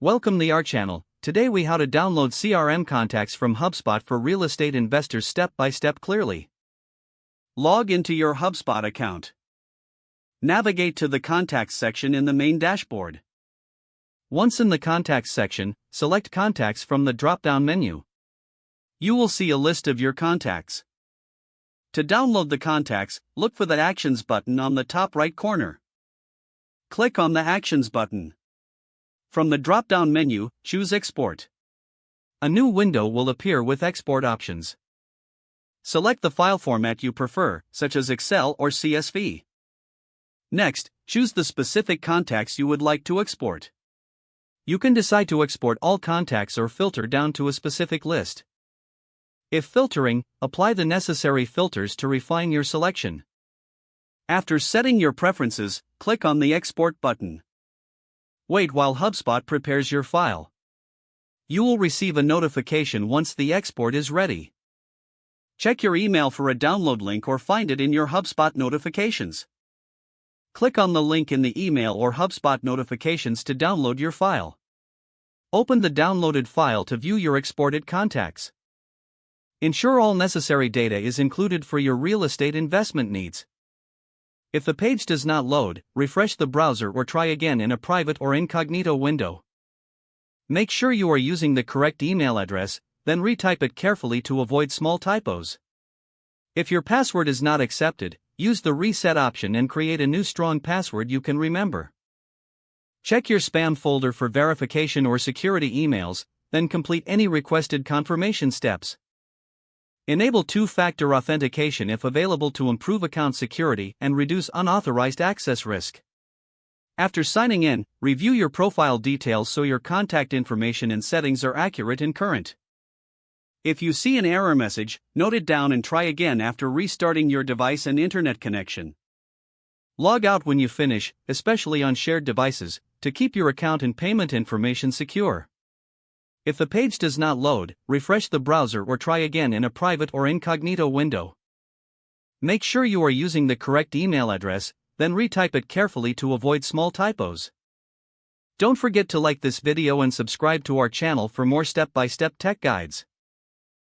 Welcome to our channel. Today we how to download CRM contacts from HubSpot for real estate investors step by step clearly. Log into your HubSpot account. Navigate to the contacts section in the main dashboard. Once in the contacts section, select contacts from the drop-down menu. You will see a list of your contacts. To download the contacts, look for the Actions button on the top right corner. Click on the Actions button. From the drop-down menu, choose Export. A new window will appear with export options. Select the file format you prefer, such as Excel or CSV. Next, choose the specific contacts you would like to export. You can decide to export all contacts or filter down to a specific list. If filtering, apply the necessary filters to refine your selection. After setting your preferences, click on the Export button. Wait while HubSpot prepares your file. You will receive a notification once the export is ready. Check your email for a download link or find it in your HubSpot notifications. Click on the link in the email or HubSpot notifications to download your file. Open the downloaded file to view your exported contacts. Ensure all necessary data is included for your real estate investment needs. If the page does not load, refresh the browser or try again in a private or incognito window. Make sure you are using the correct email address, then retype it carefully to avoid small typos. If your password is not accepted, use the reset option and create a new strong password you can remember. Check your spam folder for verification or security emails, then complete any requested confirmation steps. Enable two-factor authentication if available to improve account security and reduce unauthorized access risk. After signing in, review your profile details so your contact information and settings are accurate and current. If you see an error message, note it down and try again after restarting your device and internet connection. Log out when you finish, especially on shared devices, to keep your account and payment information secure. If the page does not load, refresh the browser or try again in a private or incognito window. Make sure you are using the correct email address, then retype it carefully to avoid small typos. Don't forget to like this video and subscribe to our channel for more step-by-step tech guides.